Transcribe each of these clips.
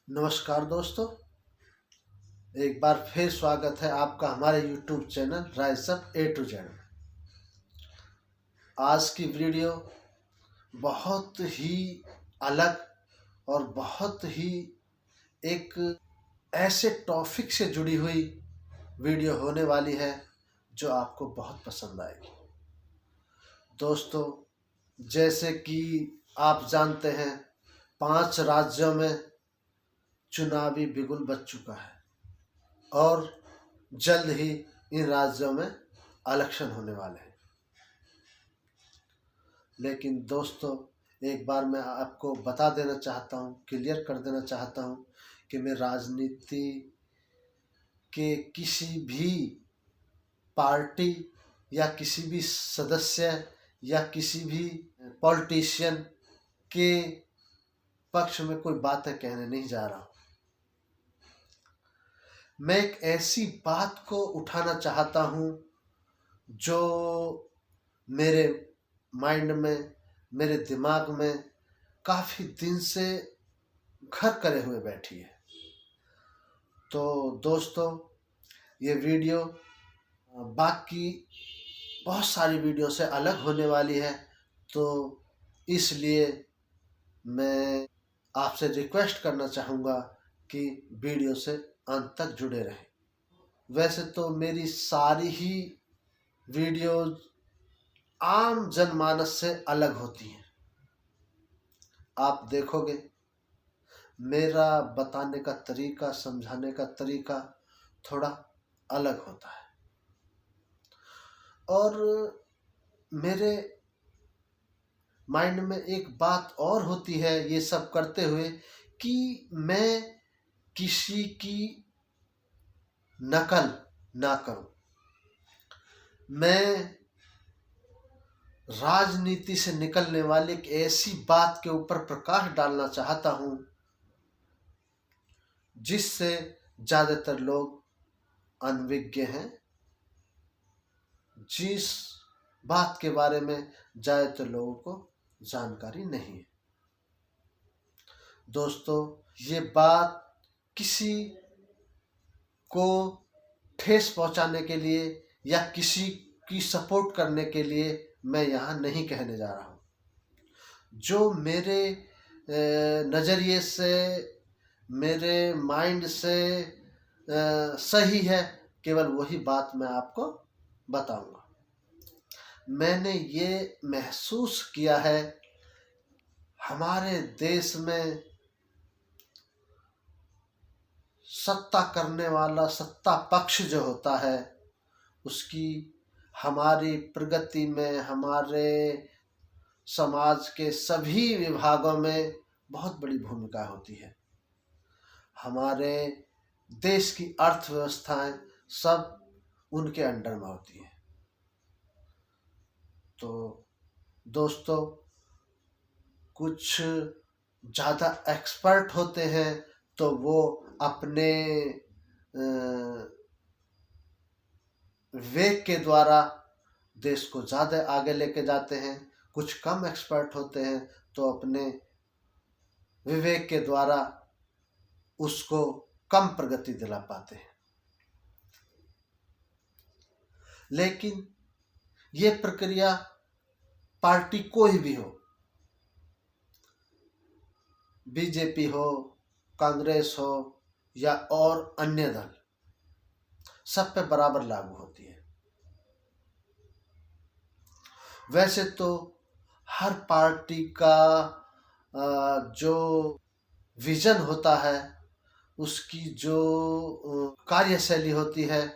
नमस्कार दोस्तों, एक बार फिर स्वागत है आपका हमारे YouTube channel rise up A to Z में। आज की वीडियो बहुत ही अलग और बहुत ही एक ऐसे टॉपिक से जुड़ी हुई वीडियो होने वाली है जो आपको बहुत पसंद आएगी। दोस्तों, जैसे कि आप जानते हैं, 5 राज्यों में चुनावी बिगुल बज चुका है और जल्द ही इन राज्यों में इलेक्शन होने वाले हैं। लेकिन दोस्तों, एक बार मैं आपको बता देना चाहता हूँ, क्लियर कर देना चाहता हूँ कि मैं राजनीति के किसी भी पार्टी या किसी भी सदस्य या किसी भी पॉलिटिशियन के पक्ष में कोई बातें कहने नहीं जा रहा हूँ। मैं एक ऐसी बात को उठाना चाहता हूँ जो मेरे माइंड में, मेरे दिमाग में काफ़ी दिन से घर करे हुए बैठी है। तो दोस्तों, ये वीडियो बाकी बहुत सारी वीडियो से अलग होने वाली है, तो इसलिए मैं आपसे रिक्वेस्ट करना चाहूँगा कि वीडियो से अंत तक जुड़े रहें। वैसे तो मेरी सारी ही वीडियोज़ आम जनमानस से अलग होती हैं। आप देखोगे मेरा बताने का तरीका, समझाने का तरीका थोड़ा अलग होता है। और मेरे माइंड में एक बात और होती है ये सब करते हुए कि मैं किसी की नकल ना करूं। मैं राजनीति से निकलने वाली एक ऐसी बात के ऊपर प्रकाश डालना चाहता हूं जिससे ज़्यादातर लोग अनभिज्ञ हैं, जिस बात के बारे में ज़्यादातर लोगों को जानकारी नहीं है। दोस्तों, ये बात किसी को ठेस पहुंचाने के लिए या किसी की सपोर्ट करने के लिए मैं यहाँ नहीं कहने जा रहा हूँ। जो मेरे नज़रिए से, मेरे माइंड से सही है, केवल वही बात मैं आपको बताऊंगा। मैंने ये महसूस किया है, हमारे देश में सत्ता करने वाला सत्ता पक्ष जो होता है, उसकी हमारी प्रगति में, हमारे समाज के सभी विभागों में बहुत बड़ी भूमिका होती है। हमारे देश की अर्थव्यवस्थाएं सब उनके अंडर में होती हैं। तो दोस्तों, कुछ ज़्यादा एक्सपर्ट होते हैं तो वो अपने विवेक के द्वारा देश को ज़्यादा आगे लेके जाते हैं। कुछ कम एक्सपर्ट होते हैं तो अपने विवेक के द्वारा उसको कम प्रगति दिला पाते हैं। लेकिन ये प्रक्रिया पार्टी कोई भी हो, बीजेपी हो, कांग्रेस हो या और अन्य दल, सब पे बराबर लागू होती है। वैसे तो हर पार्टी का जो विजन होता है, उसकी जो कार्यशैली होती है,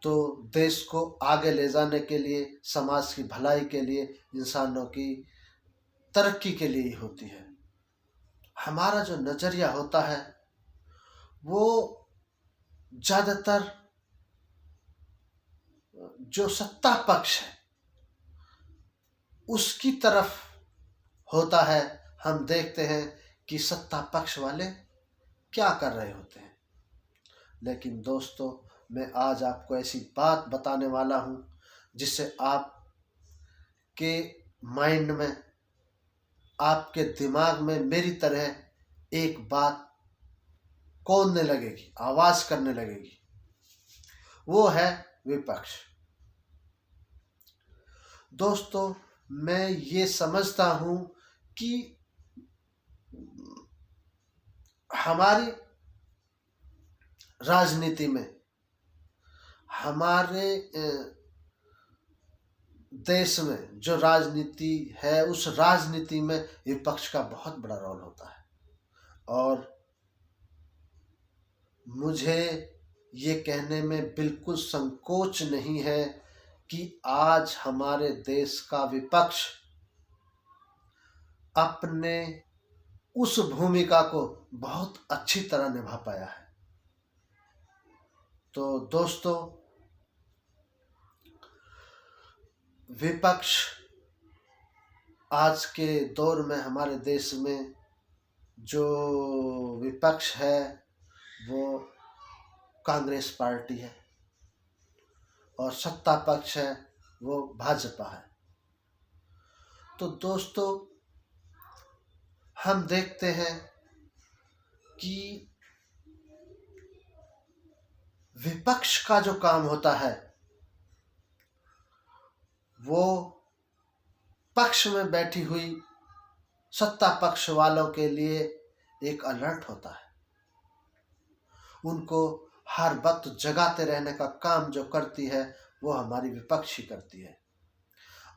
तो देश को आगे ले जाने के लिए, समाज की भलाई के लिए, इंसानों की तरक्की के लिए ही होती है। हमारा जो नज़रिया होता है वो ज़्यादातर जो सत्ता पक्ष है उसकी तरफ होता है। हम देखते हैं कि सत्ता पक्ष वाले क्या कर रहे होते हैं। लेकिन दोस्तों, मैं आज आपको ऐसी बात बताने वाला हूँ जिससे आपके माइंड में, आपके दिमाग में मेरी तरह एक बात कौंधने लगेगी, आवाज करने लगेगी, वो है विपक्ष। दोस्तों, मैं ये समझता हूं कि हमारी राजनीति में, हमारे देश में जो राजनीति है, उस राजनीति में विपक्ष का बहुत बड़ा रोल होता है। और मुझे ये कहने में बिल्कुल संकोच नहीं है कि आज हमारे देश का विपक्ष अपने उस भूमिका को बहुत अच्छी तरह निभा पाया है। तो दोस्तों, विपक्ष आज के दौर में हमारे देश में जो विपक्ष है वो कांग्रेस पार्टी है, और सत्ता पक्ष है वो भाजपा है। तो दोस्तों, हम देखते हैं कि विपक्ष का जो काम होता है वो पक्ष में बैठी हुई सत्ता पक्ष वालों के लिए एक अलर्ट होता है। उनको हर वक्त जगाते रहने का काम जो करती है वो हमारी विपक्ष ही करती है।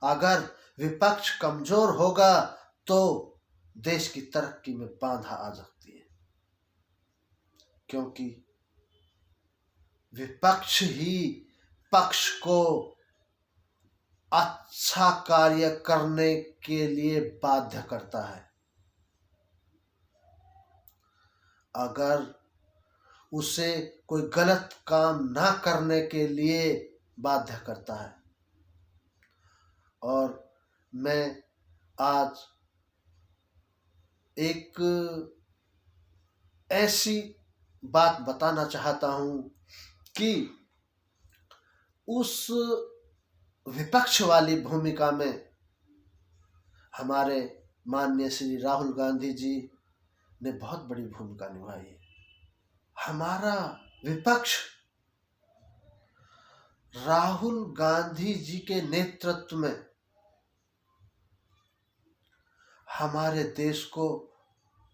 अगर विपक्ष कमजोर होगा तो देश की तरक्की में बाधा आ सकती है, क्योंकि विपक्ष ही पक्ष को अच्छा कार्य करने के लिए बाध्य करता है। अगर उसे कोई गलत काम ना करने के लिए बाध्य करता है। और मैं आज एक ऐसी बात बताना चाहता हूं कि उस विपक्ष वाली भूमिका में हमारे माननीय श्री राहुल गांधी जी ने बहुत बड़ी भूमिका निभाई है। हमारा विपक्ष राहुल गांधी जी के नेतृत्व में हमारे देश को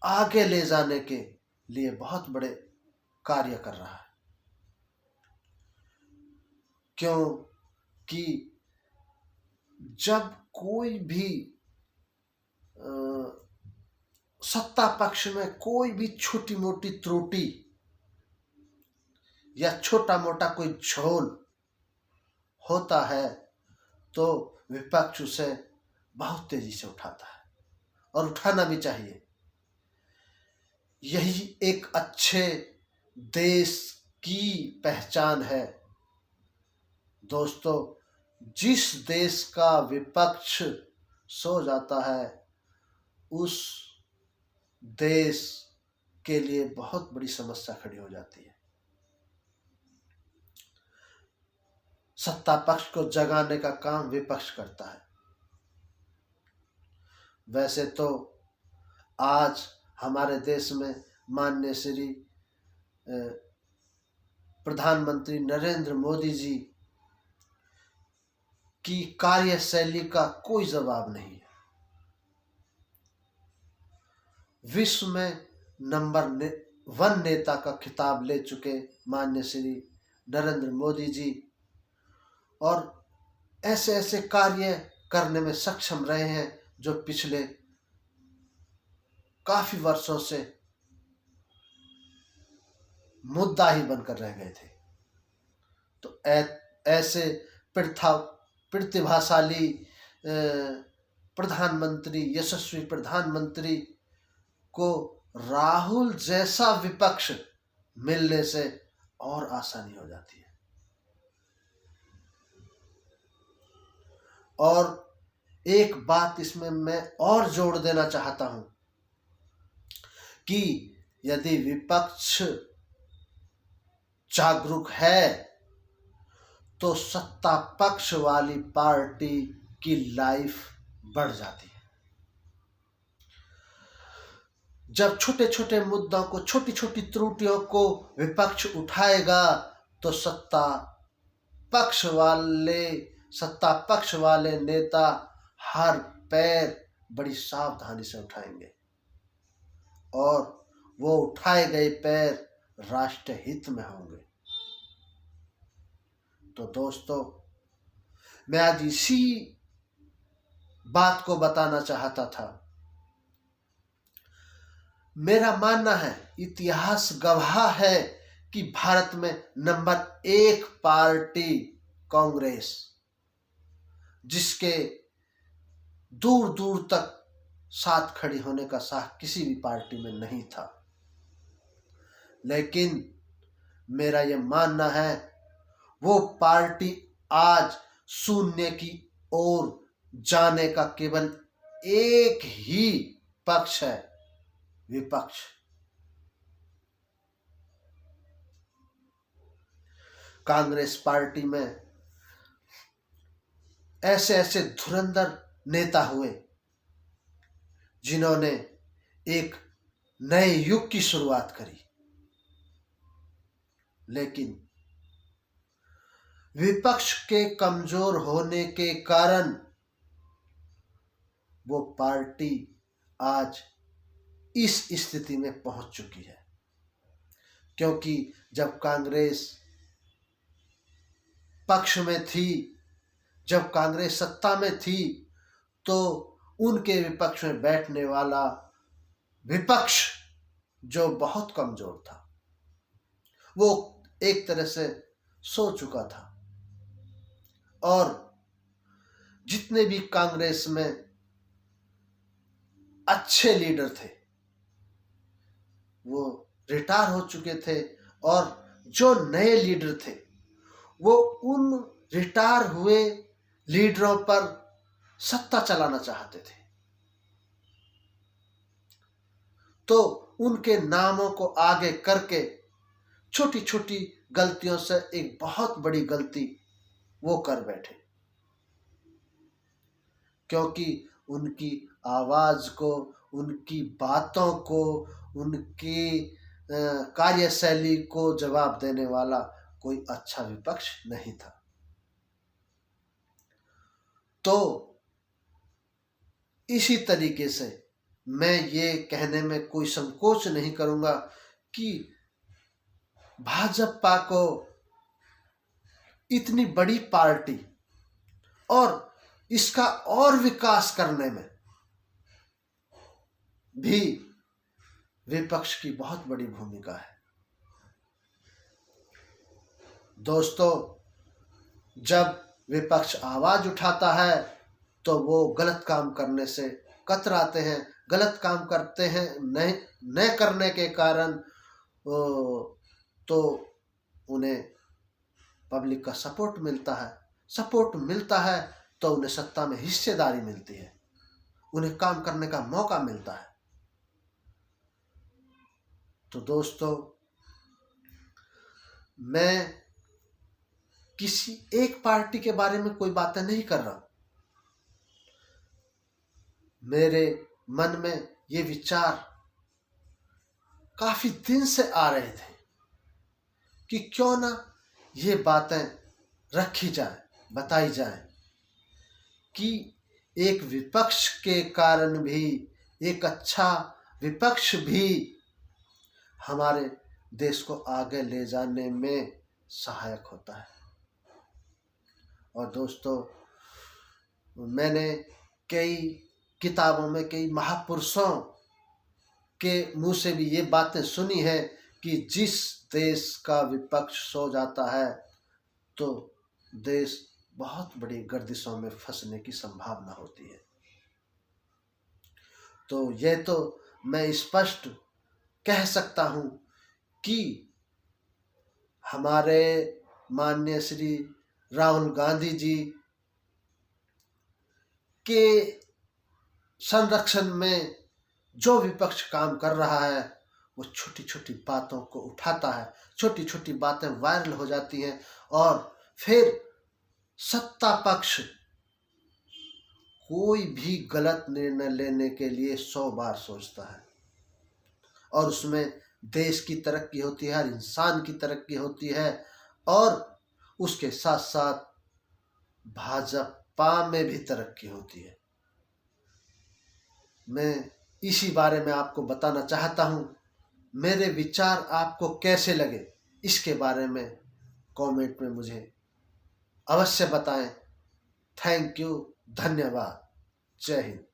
आगे ले जाने के लिए बहुत बड़े कार्य कर रहा है, क्योंकि जब कोई भी सत्ता पक्ष में कोई भी छोटी मोटी त्रुटि या छोटा मोटा कोई झोल होता है तो विपक्ष उसे बहुत तेजी से उठाता है, और उठाना भी चाहिए। यही एक अच्छे देश की पहचान है। दोस्तों, जिस देश का विपक्ष सो जाता है उस देश के लिए बहुत बड़ी समस्या खड़ी हो जाती है। सत्ता पक्ष को जगाने का काम विपक्ष करता है। वैसे तो आज हमारे देश में माननीय श्री प्रधानमंत्री नरेंद्र मोदी जी की कार्यशैली का कोई जवाब नहीं है। विश्व में नंबर 1 नेता का खिताब ले चुके माननीय श्री नरेंद्र मोदी जी, और ऐसे ऐसे कार्य करने में सक्षम रहे हैं जो पिछले काफी वर्षों से मुद्दा ही बनकर रह गए थे। तो ऐसे प्रतिभाशाली प्रधानमंत्री, यशस्वी प्रधानमंत्री को राहुल जैसा विपक्ष मिलने से और आसानी हो जाती है। और एक बात इसमें मैं और जोड़ देना चाहता हूं कि यदि विपक्ष जागरूक है तो सत्ता पक्ष वाली पार्टी की लाइफ बढ़ जाती है। जब छोटे छोटे मुद्दों को, छोटी छोटी त्रुटियों को विपक्ष उठाएगा तो सत्ता पक्ष वाले नेता हर पैर बड़ी सावधानी से उठाएंगे और वो उठाए गए पैर राष्ट्र हित में होंगे। तो दोस्तों, मैं आज इसी बात को बताना चाहता था। मेरा मानना है, इतिहास गवाह है कि भारत में नंबर 1 पार्टी कांग्रेस, जिसके दूर दूर तक साथ खड़ी होने का साथ किसी भी पार्टी में नहीं था। लेकिन मेरा यह मानना है, वो पार्टी आज शून्य की ओर जाने का केवल एक ही पक्ष है, विपक्ष। कांग्रेस पार्टी में ऐसे ऐसे धुरंधर नेता हुए जिन्होंने एक नए युग की शुरुआत करी, लेकिन विपक्ष के कमजोर होने के कारण वो पार्टी आज इस स्थिति में पहुंच चुकी है। क्योंकि जब कांग्रेस पक्ष में थी, जब कांग्रेस सत्ता में थी, तो उनके विपक्ष में बैठने वाला विपक्ष जो बहुत कमजोर था, वो एक तरह से सो चुका था। और जितने भी कांग्रेस में अच्छे लीडर थे वो रिटायर हो चुके थे, और जो नए लीडर थे वो उन रिटायर हुए लीडरों पर सत्ता चलाना चाहते थे। तो उनके नामों को आगे करके छोटी छोटी गलतियों से एक बहुत बड़ी गलती वो कर बैठे, क्योंकि उनकी आवाज को, उनकी बातों को, उनकी कार्यशैली को जवाब देने वाला कोई अच्छा विपक्ष नहीं था। तो इसी तरीके से मैं ये कहने में कोई संकोच नहीं करूंगा कि भाजपा को इतनी बड़ी पार्टी और इसका और विकास करने में भी विपक्ष की बहुत बड़ी भूमिका है। दोस्तों, जब विपक्ष आवाज उठाता है तो वो गलत काम करने से कतराते हैं, गलत काम करते हैं न करने के कारण तो उन्हें पब्लिक का सपोर्ट मिलता है तो उन्हें सत्ता में हिस्सेदारी मिलती है, उन्हें काम करने का मौका मिलता है। तो दोस्तों, मैं किसी एक पार्टी के बारे में कोई बातें नहीं कर रहा। मेरे मन में ये विचार काफी दिन से आ रहे थे कि क्यों ना ये बातें रखी जाए, बताई जाए कि एक विपक्ष के कारण भी, एक अच्छा विपक्ष भी हमारे देश को आगे ले जाने में सहायक होता है। और दोस्तों, मैंने कई किताबों में कई महापुरुषों के मुंह से भी ये बातें सुनी है कि जिस देश का विपक्ष सो जाता है तो देश बहुत बड़ी गर्दिशों में फंसने की संभावना होती है। तो यह तो मैं स्पष्ट कह सकता हूं कि हमारे माननीय श्री राहुल गांधी जी के संरक्षण में जो विपक्ष काम कर रहा है वो छोटी छोटी बातों को उठाता है, छोटी छोटी बातें वायरल हो जाती हैं और फिर सत्ता पक्ष कोई भी गलत निर्णय लेने के लिए 100 बार सोचता है। और उसमें देश की तरक्की होती है, हर इंसान की तरक्की होती है, और उसके साथ साथ भाजपा में भी तरक्की होती है। मैं इसी बारे में आपको बताना चाहता हूँ। मेरे विचार आपको कैसे लगे इसके बारे में कमेंट में मुझे अवश्य बताएं। थैंक यू, धन्यवाद, जय हिंद।